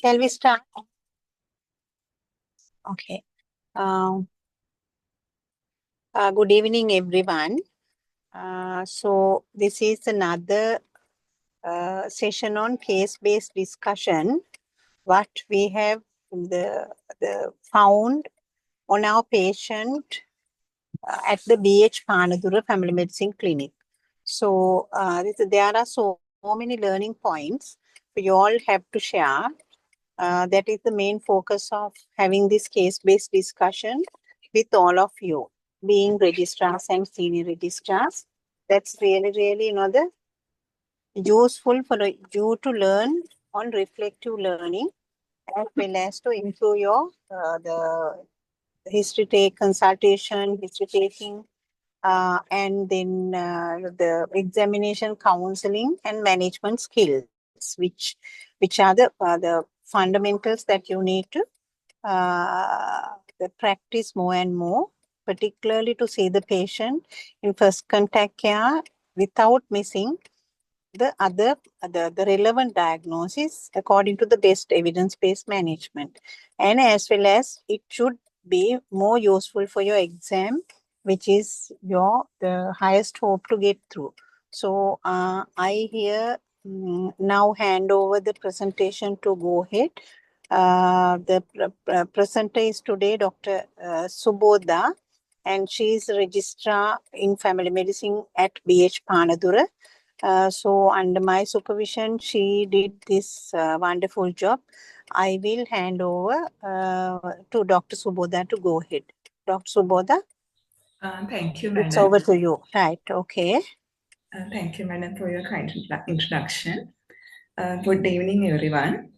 Shall we start? Okay. Good evening, everyone. So this is another session on case-based discussion. What we have found on our patient at the BH Panadura Family Medicine Clinic. So there are so many learning points we all have to share. That is the main focus of having this case-based discussion with all of you, being registrars and senior registrars. That's really, the useful for you to learn on reflective learning, as well as to improve your the history consultation, history taking, and then the examination, counseling, and management skills, which are the fundamentals that you need to practice more and more, particularly to see the patient in first contact care without missing the relevant diagnosis according to the best evidence-based management. And as well as it should be more useful for your exam, which is the highest hope to get through. So I here now hand over the presentation to go ahead. The presenter is today Dr. Suboda, and she is registrar in family medicine at BH Panadura. So under my supervision, she did this wonderful job. I will hand over to Dr. Suboda to go ahead. Dr. Suboda? Thank you, madam. It's over to you. Right, okay. Thank you, madam, for your kind introduction. Good evening, everyone.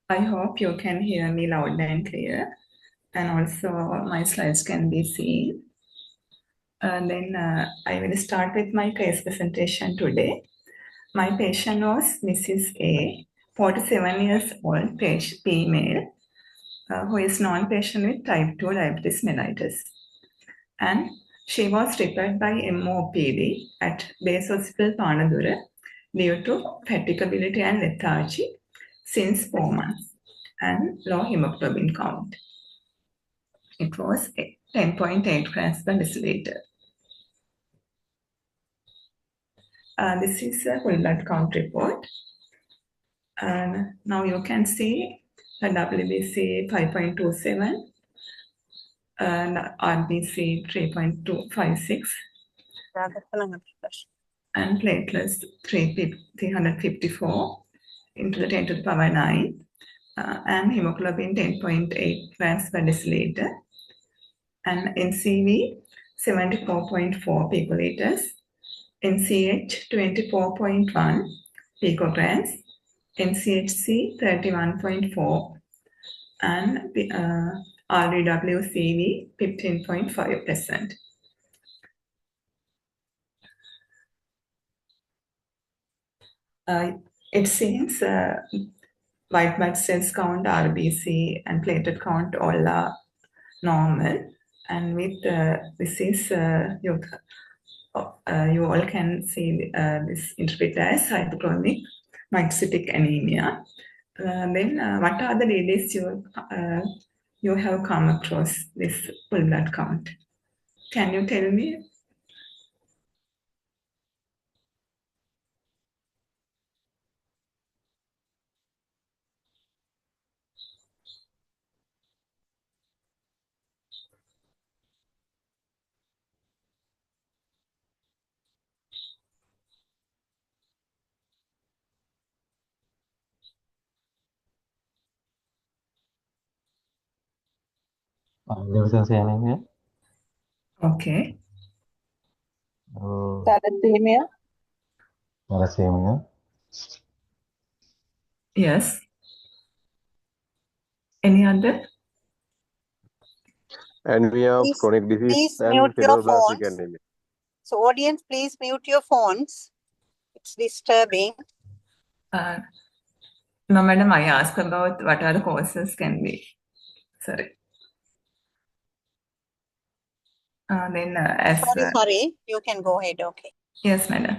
I hope you can hear me loud and clear, and also my slides can be seen. Then I will start with my case presentation today. My patient was Mrs. A, 47 years old, female, who is non-patient with type 2 diabetes mellitus. And she was referred by MOPD at Base Hospital Panadura due to fatigability and lethargy since 4 months and low hemoglobin count. It was 10.8 grams per deciliter. This is a whole blood count report. And now you can see the WBC 5.27 and RBC 3.256 and platelets 354 into the 10 to the power 9 and hemoglobin 10.8 grams per deciliter and NCV 74.4 picoliters, NCH 24.1 picograms, NCHC 31.4 and RDWCV 15.5%. It seems white blood cells count, RBC and platelet count all are normal, and with this is you all can see this interpreted as hypochromic microcytic anemia. Then what are the delays you have come across this full blood count? Can you tell me? Anemia. Okay. Thalassemia. Thalassemia. Yes. Any other? And we have chronic disease Please and mute your sideroblastic phones. anemia. So audience, please mute your phones. It's disturbing. No, madam, I asked about what are the causes can be. Sorry. Then Sorry, you can go ahead. Okay. Yes, madam.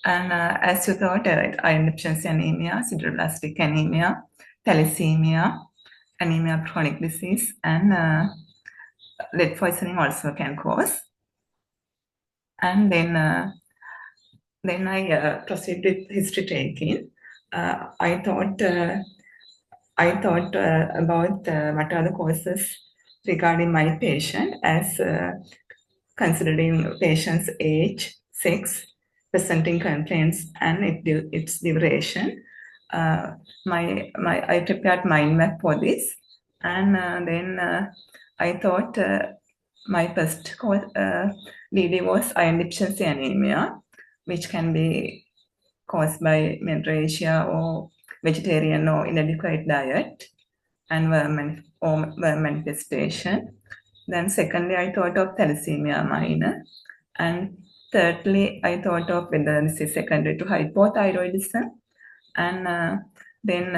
And as you thought, iron deficiency anemia, sideroblastic anemia, thalassemia, anemia of chronic disease, and lead poisoning also can cause. And then I proceed with history taking. I thought about what are the causes regarding my patient, as considering patient's age, sex, presenting complaints, and its duration. I prepared mind map for this, and then I thought my first DD was iron deficiency anemia, which can be caused by menorrhagia or vegetarian or inadequate diet and worm manifestation. Then secondly, I thought of thalassemia minor. And thirdly, I thought of whether this is secondary to hypothyroidism. And then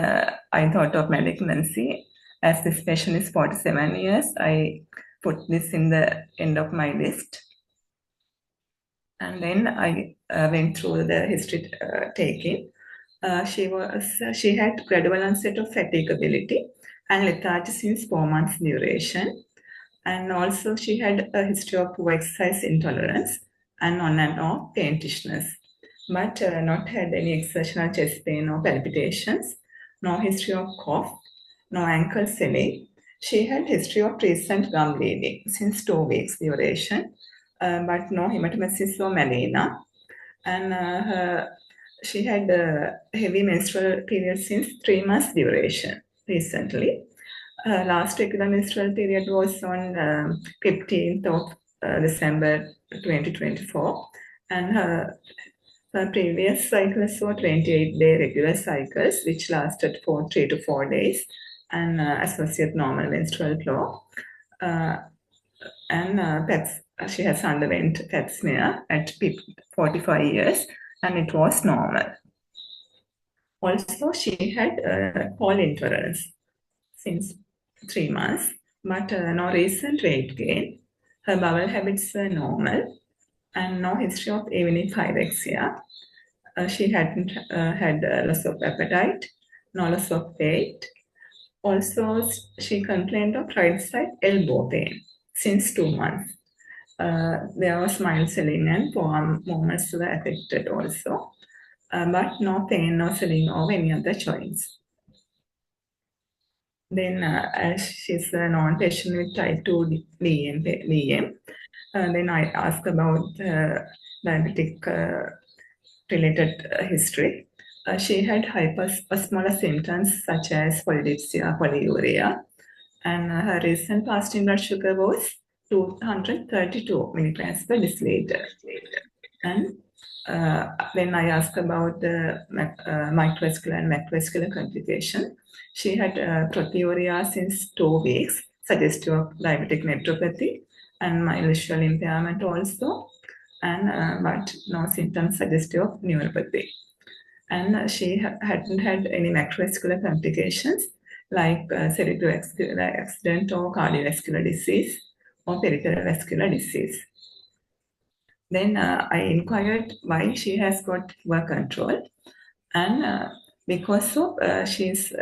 I thought of malignancy. As this patient is 47 years, I put this in the end of my list. And then I went through the history taking. She had gradual onset of fatigability and lethargy since 4 months duration. And also she had a history of poor exercise intolerance and on and off paintishness, but not had any exertional chest pain or palpitations, no history of cough, no ankle swelling. She had history of recent gum bleeding since 2 weeks duration, but no hematemesis or melena. And she had a heavy menstrual period since 3 months duration recently. Last regular menstrual period was on 15th of December 2024, and her previous cycles were 28-day regular cycles, which lasted for 3 to 4 days, and associate normal menstrual flow. She has underwent pap smear at 45 years, and it was normal. Also, she had cold intolerance since 3 months, but no recent weight gain. Her bowel habits were normal, and no history of evening pyrexia. She hadn't had loss of appetite, no loss of weight. Also, she complained of right side elbow pain since 2 months. There was mild swelling and forearm movements were affected also, but no pain, no swelling of any other joints. Then, as she's a non-patient with type 2 DM, then I asked about diabetic related history. She had hyperosmolar symptoms such as polydipsia, polyuria, and her recent fasting blood sugar was 232 milligrams per deciliter. And then I asked about the microvascular and macrovascular complication. She had proteurua since 2 weeks, suggestive of diabetic nephropathy and mild visual impairment also, and but no symptoms suggestive of neuropathy. And she hadn't had any macrovascular complications like cerebrovascular accident or cardiovascular disease or peripheral vascular disease. Then I inquired why she has got poor control, and because of she's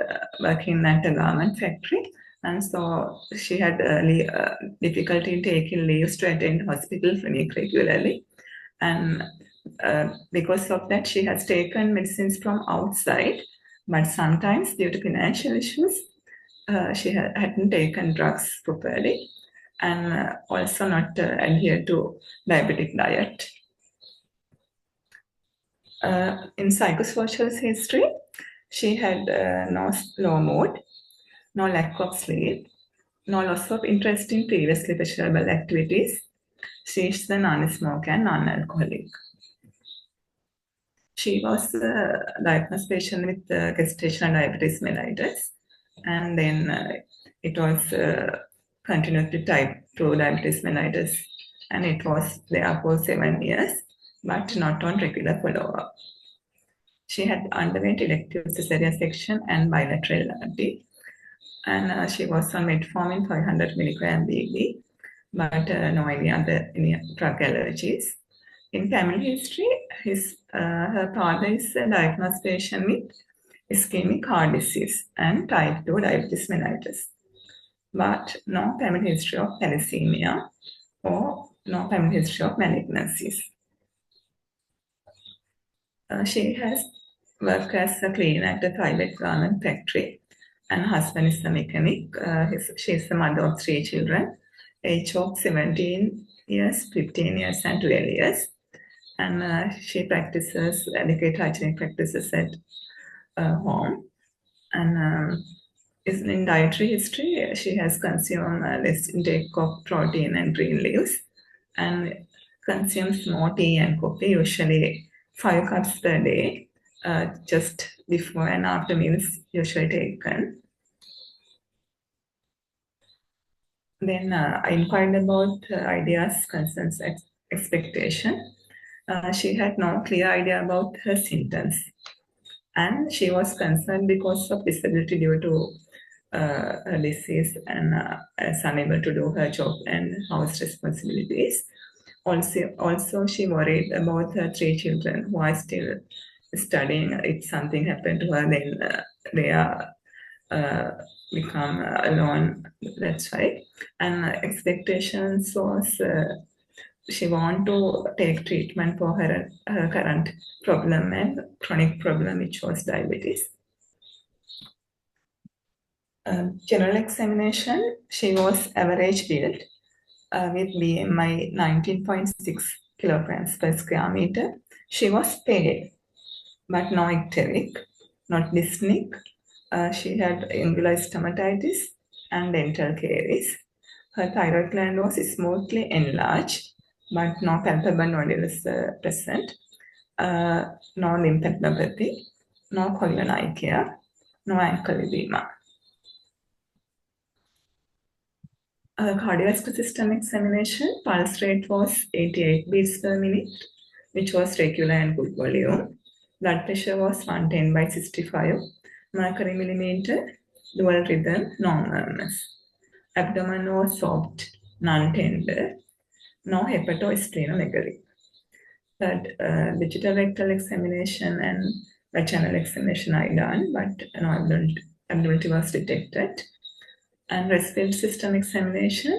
working at a garment factory, and so she had early difficulty in taking leaves to attend hospital clinic regularly, and because of that she has taken medicines from outside, but sometimes due to financial issues she hadn't taken drugs properly, and also not adhere to diabetic diet. In psychosocial history, she had no low mood, no lack of sleep, no loss of interest in previously pleasurable activities. She is a non-smoker and non-alcoholic. She was a diagnosed patient with gestational diabetes mellitus, and then it was continued to type 2 diabetes mellitus, and it was there for 7 years, but not on regular follow-up. She had underwent elective cesarean section and bilateral LRT, and she was on metformin 500 milligram daily, but no any drug allergies. In family history, her father is a diagnosed patient with ischemic heart disease and type 2 diabetes mellitus, but no family history of thalassemia or no family history of malignancies. She has worked as a cleaner at a private garment factory, and husband is a mechanic. She is the mother of 3 children, age of 17 years, 15 years, and 12 years. And she practices adequate hygienic practices at home. And in dietary history, she has consumed less intake of protein and green leaves, and consumes more tea and coffee, usually 5 cups per day, just before and after meals usually taken. Then I inquired about ideas, concerns, expectation. She had no clear idea about her symptoms, and she was concerned because of disability due to her disease, and is unable to do her job and house responsibilities. Also, she worried about her 3 children who are still studying. If something happened to her, then they are become alone. That's why. And expectations was she want to take treatment for her current problem and chronic problem, which was diabetes. General examination, she was average build with BMI 19.6 kilograms per square meter. She was pale, but no ecteric, not dyspneic. She had angular stomatitis and dental caries. Her thyroid gland was smoothly enlarged, but no palpable nodules present. No lymphadenopathy, no chorionicea, no ankle edema. Cardiovascular system examination, pulse rate was 88 beats per minute, which was regular and good volume. Blood pressure was 110/65, mercury millimeter, dual rhythm, normalness. Abdomen was soft, non-tender, no hepatosplenomegaly. Third, digital rectal examination and vaginal examination I done, but no abnormality was detected. And respiratory system examination,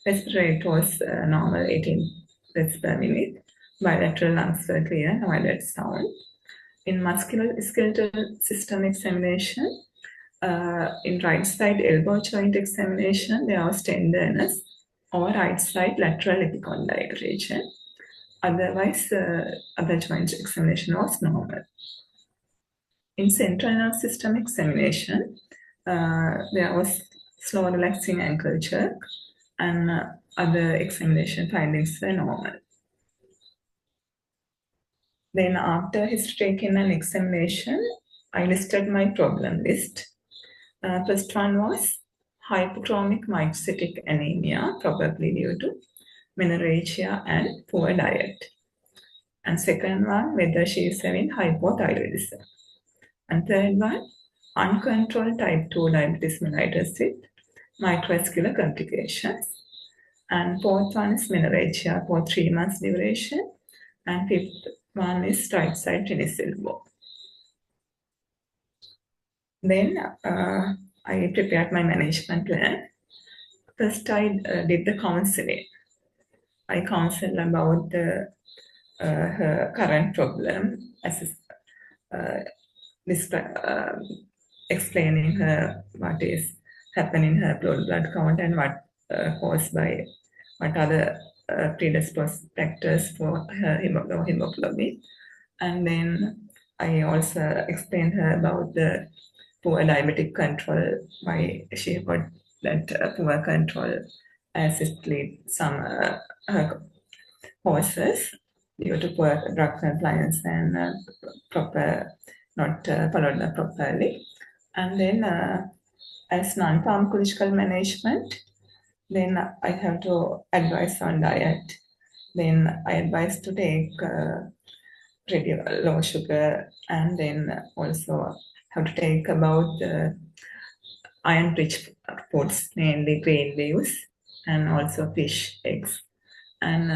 respiratory rate was normal, 18 breaths per minute. Bilateral lungs were clear, no added sound. In musculoskeletal system examination, in right side elbow joint examination, there was tenderness or right side lateral epicondyle region. Otherwise, other joint examination was normal. In central nervous system examination, there was slow relaxing ankle jerk, and other examination findings were normal. Then after history taken and examination, I listed my problem list. First one was hypochromic microcytic anemia, probably due to menorrhagia and poor diet. And second one, whether she is having hypothyroidism. And third one, uncontrolled type 2 diabetes mellitus with microvascular complications. And fourth one is menorrhagia for 3 months duration. And fifth one is right side tennis elbow. Then I prepared my management plan. First, I did the counseling. I counseled about her current problem, explaining her what is happening in her blood count and what caused by what other predisposed factors for her low hemoglobin. And then I also explained her about the poor diabetic control, why she got that poor control as it lead some causes due to poor drug compliance and not followed up properly. And then as non-pharmacological management, then I have to advise on diet. Then I advise to take low sugar, and then also have to take about iron-rich foods, mainly grain leaves, and also fish, eggs, And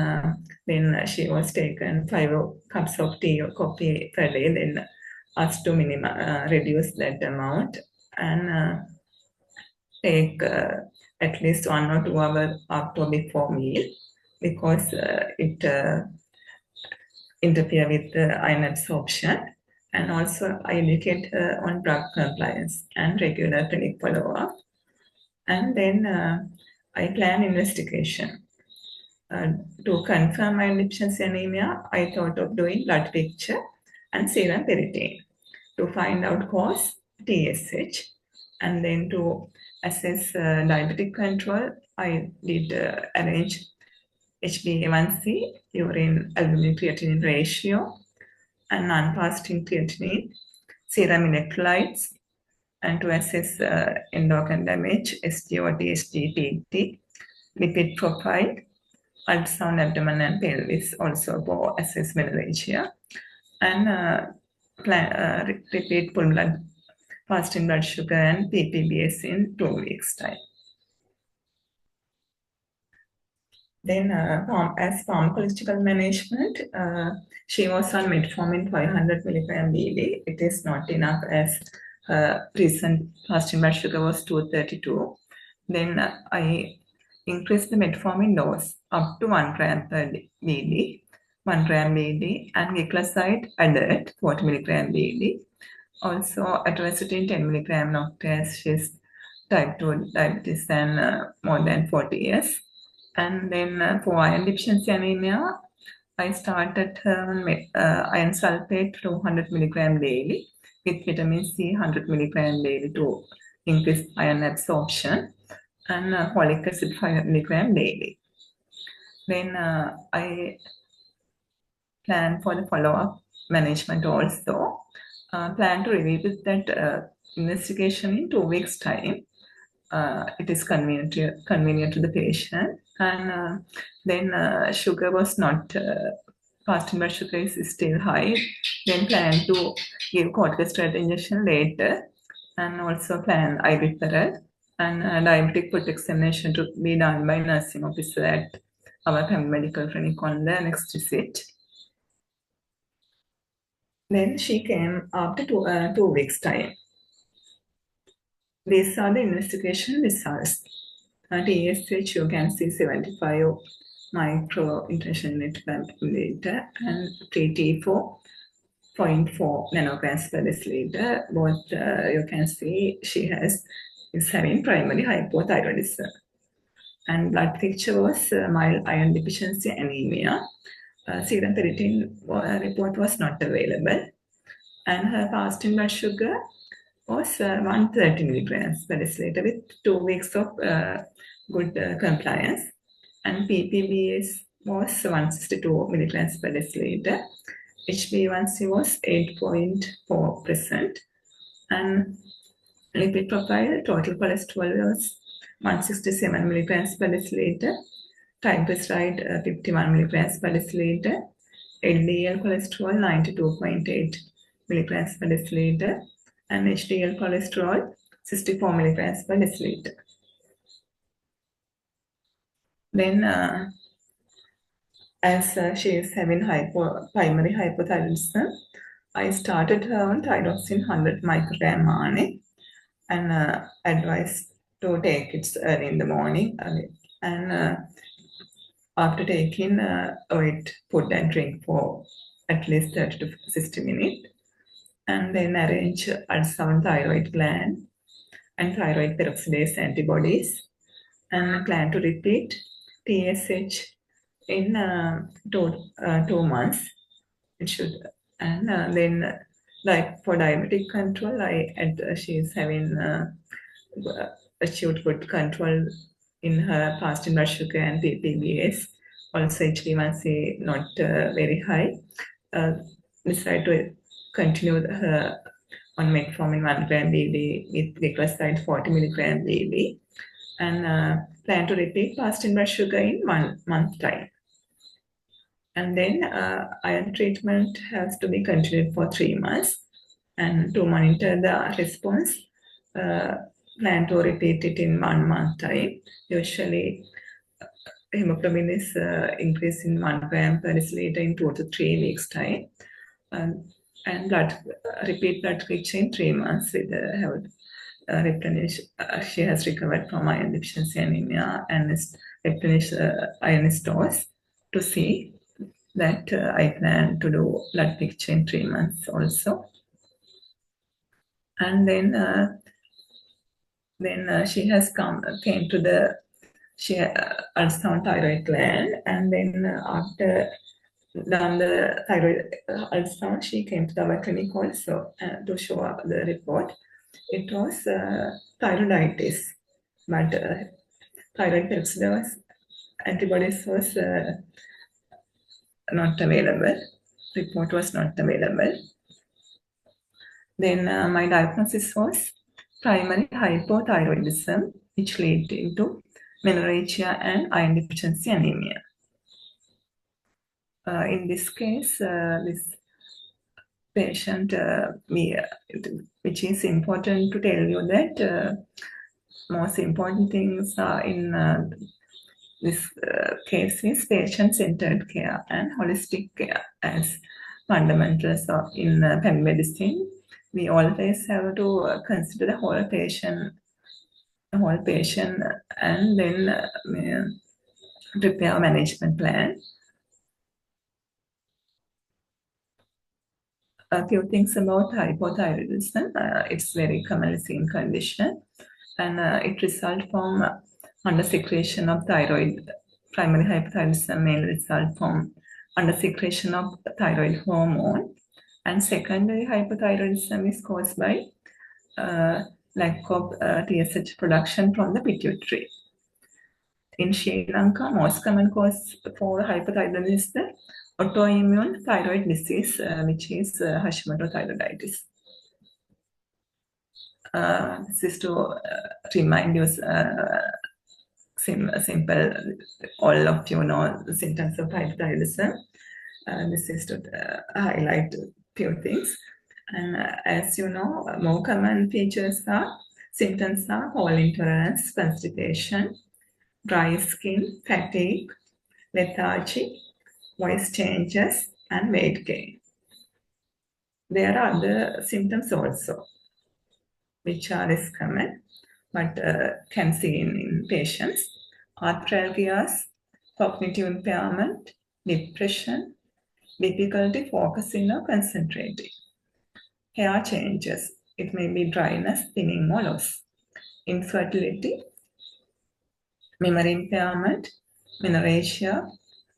then she was taken 5 cups of tea or coffee per day, then asked to reduce that amount and take at least 1 or 2 hours after or before meal, because it interfere with the iron absorption. And also I educate her on drug compliance and regular clinic follow-up. And then I plan investigation. To confirm iron deficiency anemia, I thought of doing blood picture and serum ferritin. To find out cause, TSH. And then to assess diabetic control, I did arrange HbA1c, urine albumin creatinine ratio, and non-fasting creatinine, serum electrolytes, and to assess endocrine damage, SGOT, SGPT, lipid profile, ultrasound abdomen and pelvis also for assessment menorrhagia, and repeat full blood fasting blood sugar and PPBS in 2 weeks time. Then as pharmacological management, she was on metformin 500 milligram BD. It is not enough as recent fasting blood sugar was 232. Then I increased the metformin dose up to 1 gram per BD, 1 gram BD, and glycoside added 40 milligram BD. Also atorvastatin 10 milligram noctase, she's type 2 diabetes and more than 40 years. And then for iron deficiency anemia, I started her on iron sulfate 200 milligram daily with vitamin C 100 milligram daily to increase iron absorption, and folic acid 5 milligram daily. Then I plan for the follow-up management also. Plan to revisit that investigation in 2 weeks' time. It is convenient to the patient. And then sugar was not, fasting blood sugar is still high. Then plan to give corticosteroid injection later, and also plan eye referral and diabetic foot examination to be done by nursing officer at our family medical clinic on the next visit. Then she came after 2 weeks' time. These are the investigation results. TSH, you can see 75 micro international unit per milliliter, and 3T4.4 nanograms per deciliter. Both you can see she is having primary hypothyroidism. And blood picture was mild iron deficiency anemia. Serum ferritin report was not available. And her fasting blood sugar was 130 milligrams per deciliter with 2 weeks of good compliance. And PPBS was 162 milligrams per deciliter. HbA1c was 8.4%. And lipid profile, total cholesterol was 167 milligrams per deciliter. Triglyceride 51 milligrams per deciliter. LDL cholesterol 92.8 milligrams per deciliter. And HDL cholesterol 64 milligrams per deciliter. Then as she is having primary hypothyroidism, I started her on thyroxine 100 microgram RNA and advised to take it early in the morning. And after taking, eat food and drink for at least 30 to 60 minutes. And then arrange ultrasound thyroid gland and thyroid peroxidase antibodies, and plan to repeat TSH in 2 months. It should. And then, like for diabetic control, she is having achieved good control in her fasting blood sugar and PPBS. Also, HbA1c not very high. Decide to continue her on metformin 1 gram daily with glycoside 40 milligram daily, and plan to repeat fasting blood sugar in 1 month time. And then iron treatment has to be continued for 3 months, and to monitor the response, plan to repeat it in 1 month time. Usually hemoglobin is increased in 1 gram per deciliter in 2 to 3 weeks time. And repeat blood culture in 3 months with replenish. She has recovered from iron deficiency anemia and is replenished iron stores to see that I plan to do blood picture in 3 months also. And then she has came to the ultrasound thyroid gland, and then after done the thyroid ultrasound, she came to our clinic also to show up the report. It was thyroiditis, but thyroid peroxidase antibodies was not available. Report was not available. Then my diagnosis was primary hypothyroidism, which led into menorrhagia and iron deficiency anemia. In this case, this patient, which is important to tell you that most important things are in this case is patient-centered care and holistic care as fundamentals of in family medicine. We always have to consider the whole patient, and then prepare a management plan. A few things about hypothyroidism. It's very commonly seen condition, and it results from undersecretion of thyroid. Primary hypothyroidism may result from undersecretion of thyroid hormone, and secondary hypothyroidism is caused by lack of TSH production from the pituitary. In Sri Lanka, most common cause for hypothyroidism is the autoimmune thyroid disease, which is Hashimoto thyroiditis. This is to remind you simple, all of you know the symptoms of hypothyroidism. This is to highlight a few things. And as you know, more common symptoms are whole intolerance, constipation, dry skin, fatigue, lethargy, voice changes, and weight gain. There are other symptoms also, which are less common, but can see in patients: arthralgias, cognitive impairment, depression, difficulty focusing or concentrating. Hair changes. It may be dryness, thinning, or loss. Infertility, memory impairment, menorrhagia,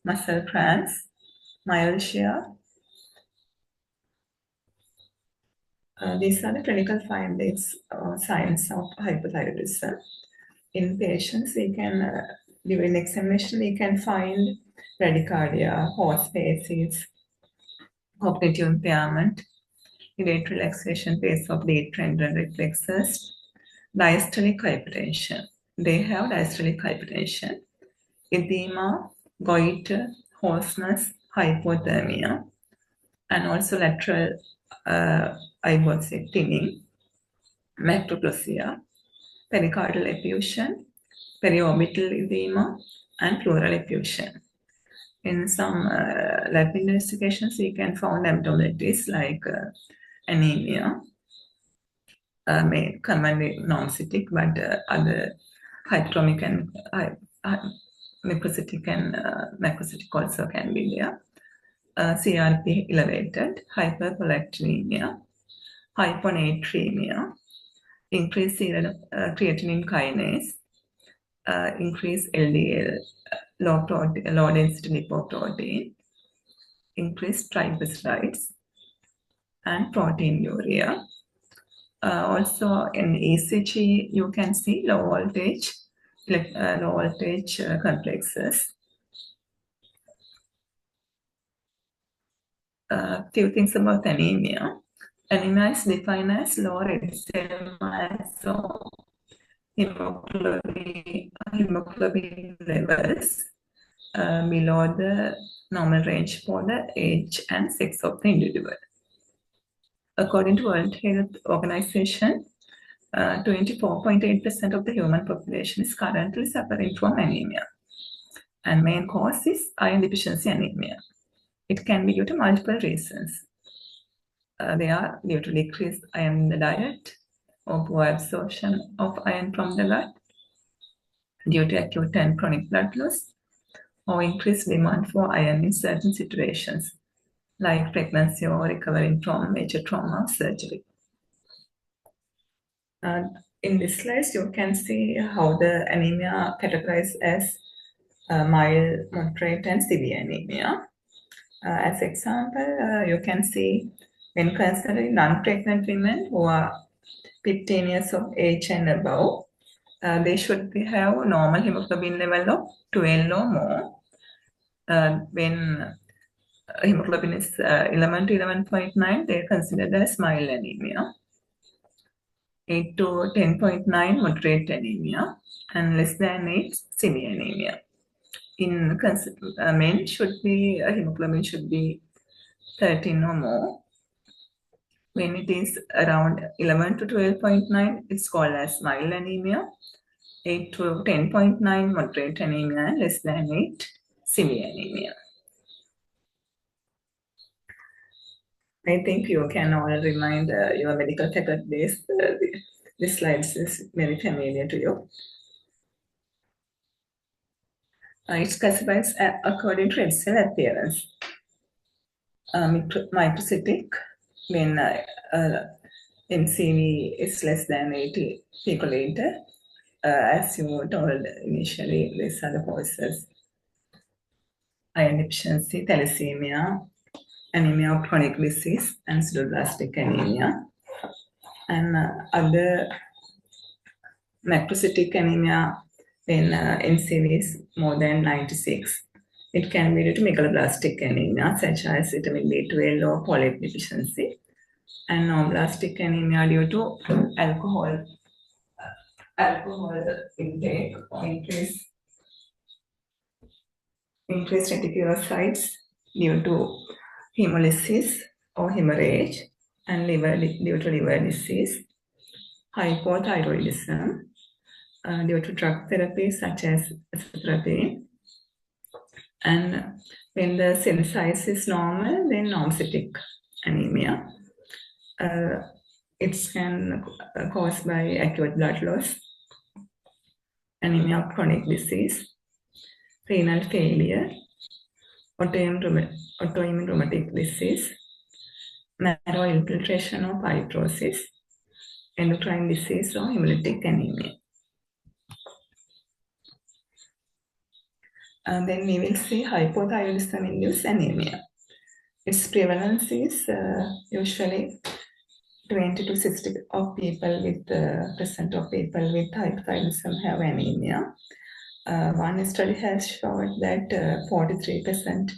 muscle cramps, myalgia. These are the clinical findings or signs of hypothyroidism. In patients, we can, during examination, we can find bradycardia, horse faces, cognitive impairment, delayed relaxation phase of deep tendon reflexes, diastolic hypertension. They have diastolic hypertension, edema, goiter, hoarseness, hypothermia, and also lateral hypoxic thinning, macroplassia, pericardial effusion, periorbital edema, and pleural effusion. In some lab investigations, we can find abnormalities like anemia, commonly non-cytic, but other hypochromic and microcytic and macrocytic also can be there. CRP elevated, hyperprolactinemia, hyponatremia, increased creatinine kinase, increased LDL, low density lipoprotein, increased triglycerides, and proteinuria. Also in ECG, you can see low voltage complexes. Few things about anemia. Anemia is defined as low red cell mass or hemoglobin levels below the normal range for the age and sex of the individual. According to World Health Organization, 24.8% of the human population is currently suffering from anemia. And main cause is iron deficiency anemia. It can be due to multiple reasons. They are due to decreased iron in the diet, or poor absorption of iron from the blood, due to acute and chronic blood loss, or increased demand for iron in certain situations, like pregnancy or recovering from major trauma or surgery. In this slide, you can see how the anemia categorized as mild, moderate, and severe anemia. As example, you can see when considering non-pregnant women who are 15 years of age and above, they should have normal hemoglobin level of 12 or more. When hemoglobin is 11 to 11.9, they are considered as mild anemia. 8 to 10.9 moderate anemia, and less than 8 severe anemia. In men, hemoglobin should be 13 or more. When it is around 11 to 12.9, it's called as mild anemia. 8 to 10.9 moderate anemia, and less than 8 severe anemia. I think you can all remind your medical categories. This slide is very familiar to you. It classifies according to red cell appearance. Microcytic, when MCV is less than 80 picoliter. As you told initially, these are the causes: iron deficiency, thalassemia, anemia of chronic disease, and sideroblastic anemia. And other macrocytic anemia, when MCV is more than 96, it can be due to megaloblastic anemia, such as vitamin B12 or folate deficiency, and normoblastic anemia due to alcohol intake or increased reticulocytes due to hemolysis or hemorrhage, and due to liver disease, hypothyroidism due to drug therapy such as therapy. And when the cell size is normal, then normocytic anemia. It can caused by acute blood loss, anemia of chronic disease, renal failure, autoimmune rheumatic disease, marrow infiltration or fibrosis, endocrine disease or hemolytic anemia. And then we will see hypothyroidism-induced anemia. Its prevalence is usually 20 to 60 of people with percent of people with hypothyroidism have anemia. One study has shown that 43%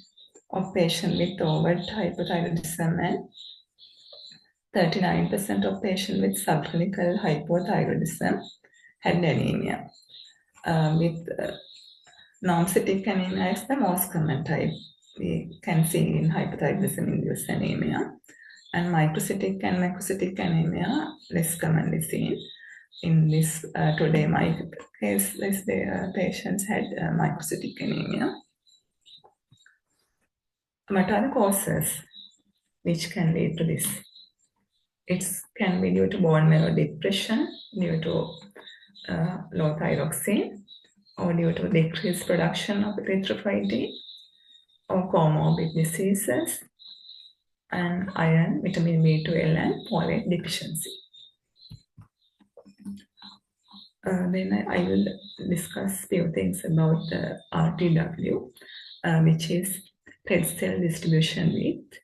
of patients with overt hypothyroidism and 39% of patients with subclinical hypothyroidism had anemia. With normocytic anemia is the most common type we can see in hypothyroidism-induced anemia, and microcytic and macrocytic anemia less commonly seen. In this today, my case, the patients had microcytic anemia. What are the causes which can lead to this? It can be due to bone marrow depression, due to low thyroxine, or due to decreased production of erythropoietin, or comorbid diseases, and iron, vitamin B12, and folate deficiency. Then I will discuss few things about the RTW, which is red cell distribution width.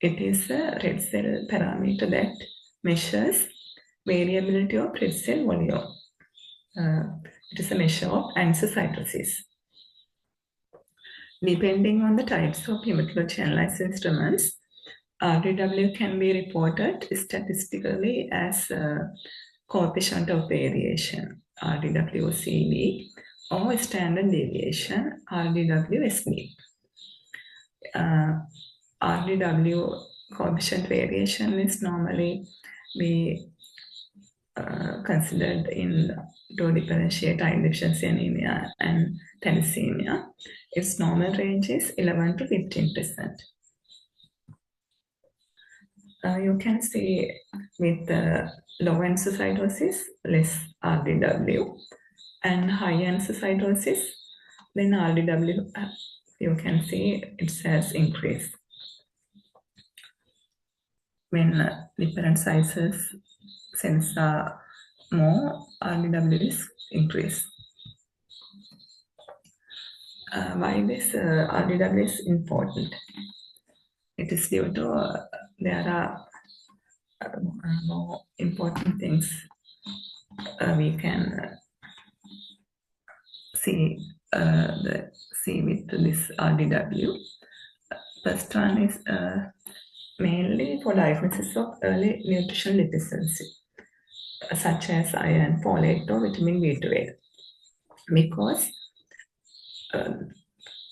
It is a red cell parameter that measures variability of red cell volume. It is a measure of ancestrysis. Depending on the types of hematology analysis instruments, RTW can be reported statistically as coefficient of variation, RDW-CV, or standard deviation, RDW-SB. RDW coefficient variation is normally we considered to differentiate iron deficiency anemia and thalassemia. Its normal range is 11 to 15%. You can see with low endocytosis, less RDW, and high endocytosis, then RDW, you can see it has increased. When different sizes cells are more, RDW is increased. Why this RDW is important? It is due to there are more important things we can see with this RDW. First one is mainly for diagnosis of early nutritional deficiency, such as iron, folate, or vitamin B12, because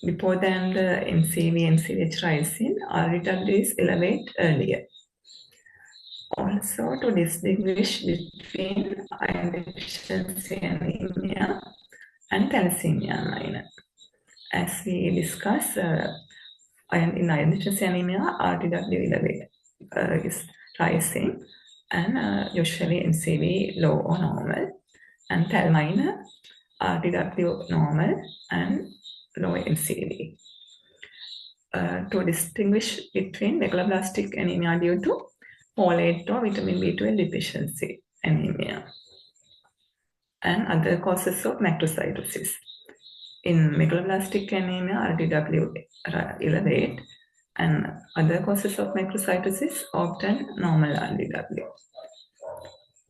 before than the MCV, MCH rising, RDW is elevated earlier. Also, to distinguish between iron deficiency anemia and thalassemia minor. As we discussed, in iron deficiency anemia, RDW is rising, and usually MCV low or normal, and thal minor, RDW normal and low MCV. To distinguish between megaloblastic anemia due to folate or vitamin B12 deficiency anemia and other causes of macrocytosis. In megaloblastic anemia, RDW elevate, and other causes of macrocytosis often normal RDW.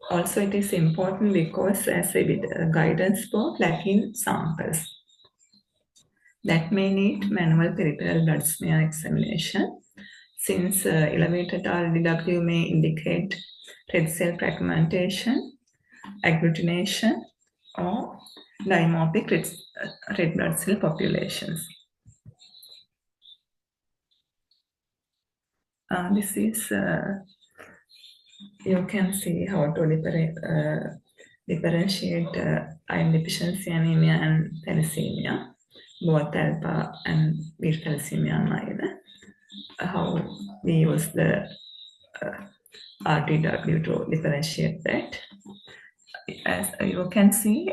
Also, it is important because as a guidance for flagging samples that may need manual peripheral blood smear examination, since elevated RDW may indicate red cell fragmentation, agglutination, or dimorphic red blood cell populations. This is, you can see how to differentiate iron deficiency anemia and thalassemia, both alpha and beta thalassemia minor. How we use the RDW to differentiate that. As you can see,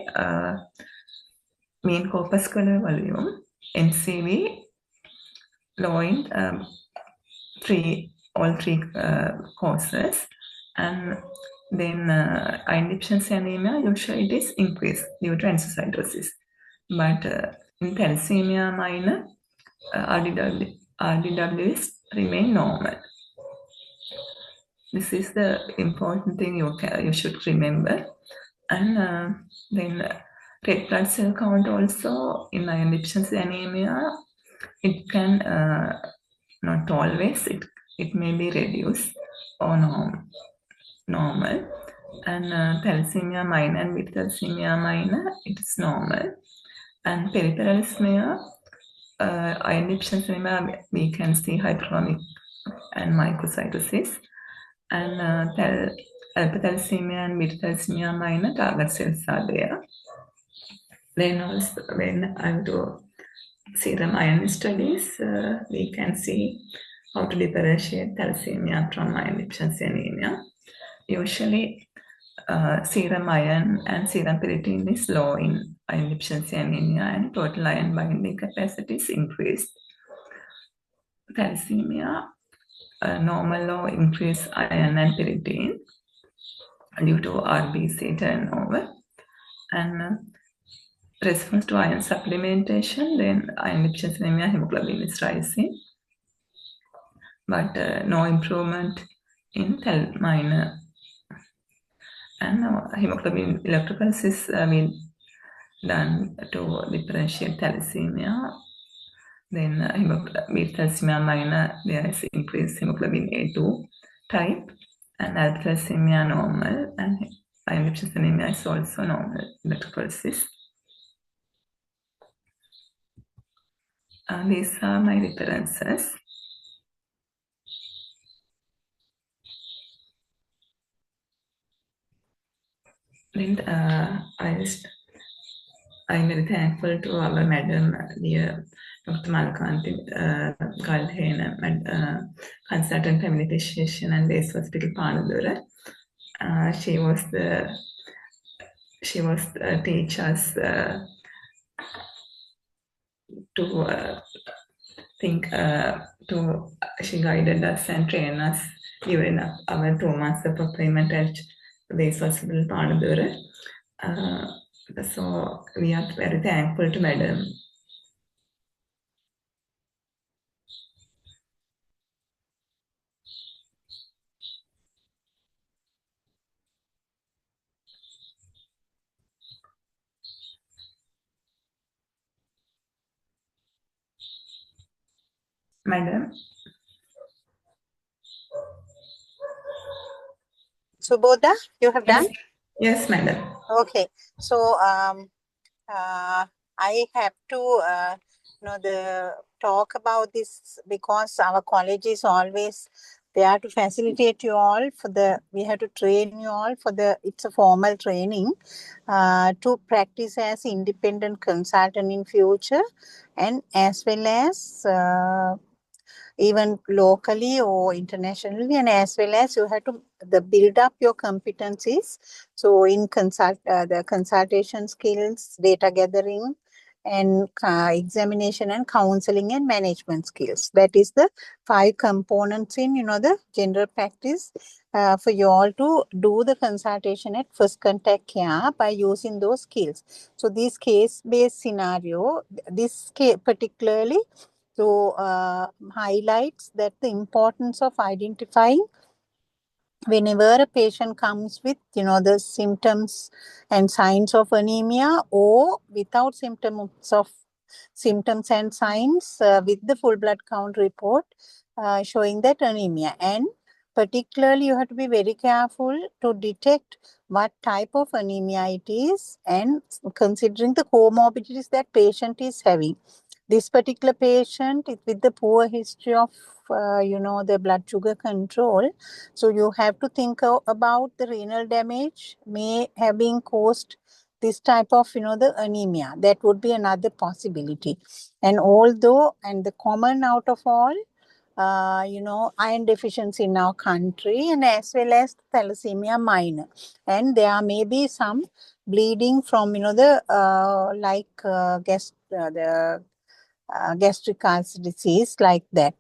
mean corpuscular volume, MCV, low in all three causes, and then iron deficiency anemia, usually it is increased due to endocytosis. But in thalassemia minor, RDW is remain normal. This is the important thing you should remember. And then red blood cell count also in iron deficiency anemia, it can not always, it may be reduced or normal. And thalassemia minor and beta thalassemia minor, it is normal. And peripheral smear, iron deficiency anemia, we can see hypochromic and microcytosis. And alpha thalassemia and beta thalassemia minor target cells are there. Then also when I do serum iron studies, we can see how to differentiate thalassemia from iron deficiency anemia. Usually serum iron and serum ferritin is low in iron deficiency anemia, and total iron binding capacity is increased. Thalassemia, normal or increased iron and ferritin due to RBC turnover, and response to iron supplementation, then iron deficiency anemia, hemoglobin is rising, but no improvement in thal minor. And hemoglobin electrophoresis been done to differentiate thalassemia. Then beta thalassemia minor, there is increased hemoglobin A2 type, and alpha thalassemia normal, and iron deficiency anemia is also normal electrophoresis. These are my references. Then I'm very thankful to our madam, dear Dr. Malkanti Galdhena, consultant family physician and base hospital Panadura. She was teach us to think to she guided us and trained us during our 2 months of employment at base hospital Panadura. So we are very thankful to madam. Madam. Suboda, you have done? Yes, madam. Okay. So I have to talk about this because our college is always there to facilitate you all we have to train you all it's a formal training to practice as independent consultant in future, and as well as even locally or internationally, and as well as you have to build up your competencies. So in the consultation skills, data gathering, and examination and counseling and management skills. That is the 5 components in the general practice for you all to do the consultation at first contact care by using those skills. So this case-based scenario, this case particularly highlights that the importance of identifying whenever a patient comes with the symptoms and signs of anemia, or without symptoms and signs with the full blood count report showing that anemia. And particularly you have to be very careful to detect what type of anemia it is, and considering the comorbidities that patient is having. This particular patient is with the poor history of the blood sugar control, so you have to think about the renal damage may have been caused this type of the anemia. That would be another possibility. And the common out of all iron deficiency in our country, and as well as thalassemia minor, and there may be some bleeding from the gastric ulcer disease like that,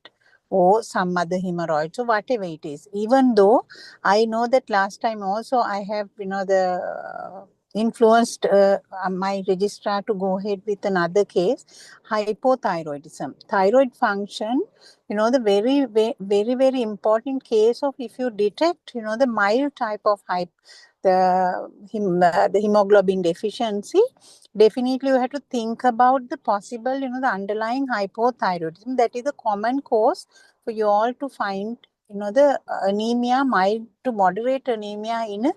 or some other hemorrhoids, or whatever it is. Even though I know that last time also I have influenced my registrar to go ahead with another case, hypothyroidism, thyroid function, the very important case of, if you detect the mild type of the hemoglobin deficiency, definitely you have to think about the possible, the underlying hypothyroidism. That is a common cause for you all to find, the anemia, mild to moderate anemia in a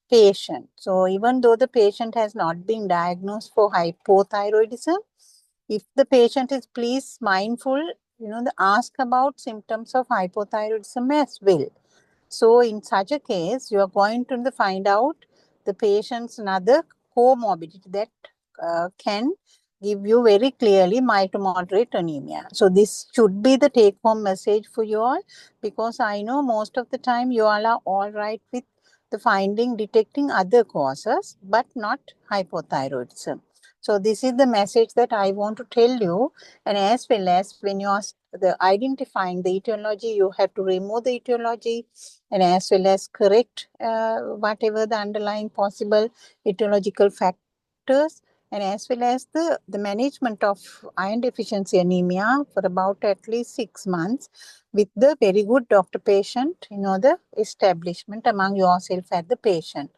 patient. So even though the patient has not been diagnosed for hypothyroidism, if the patient is, please mindful, ask about symptoms of hypothyroidism as well. So in such a case, you are going to find out the patient's another comorbidity that can give you very clearly mild to moderate anemia. So this should be the take-home message for you all, because I know most of the time you all are all right with the detecting other causes, but not hypothyroidism. So this is the message that I want to tell you. And as well as when you are identifying the etiology, you have to remove the etiology, and as well as correct whatever the underlying possible etiological factors, and as well as the management of iron deficiency anemia for about at least 6 months with the very good doctor-patient, the establishment among yourself and the patient.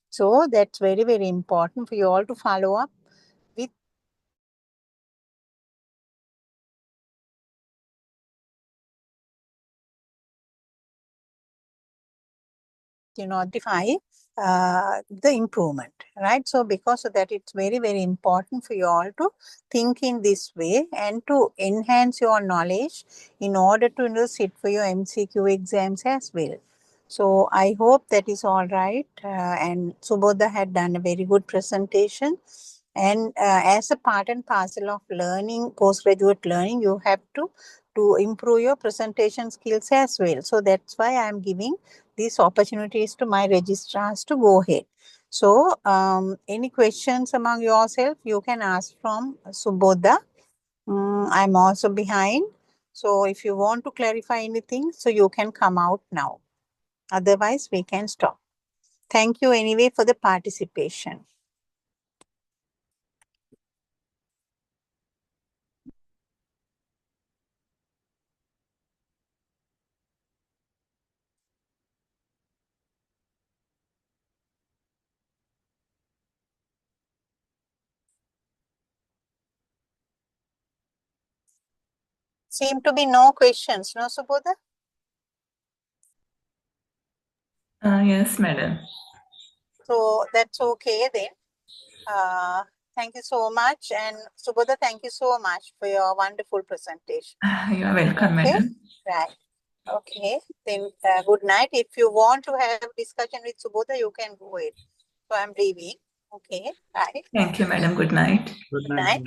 So that's very, very important for you all to follow up with identify the improvement, right? So because of that, it's very, very important for you all to think in this way and to enhance your knowledge in order to sit for your MCQ exams as well. So I hope that is all right. And Suboda had done a very good presentation. And as a part and parcel of learning, postgraduate learning, you have to improve your presentation skills as well. So that's why I'm giving these opportunities to my registrars to go ahead. So any questions among yourself, you can ask from Suboda. I'm also behind. So if you want to clarify anything, so you can come out now. Otherwise, we can stop. Thank you anyway for the participation. Seem to be no questions, no, Suboda? Yes, madam. So that's okay then. Thank you so much. And Suboda, thank you so much for your wonderful presentation. You are welcome, Okay, madam. right. Okay, then good night. If you want to have discussion with Suboda, you can go ahead. So I'm leaving. Okay, bye. Thank you, madam. Good night. Good night.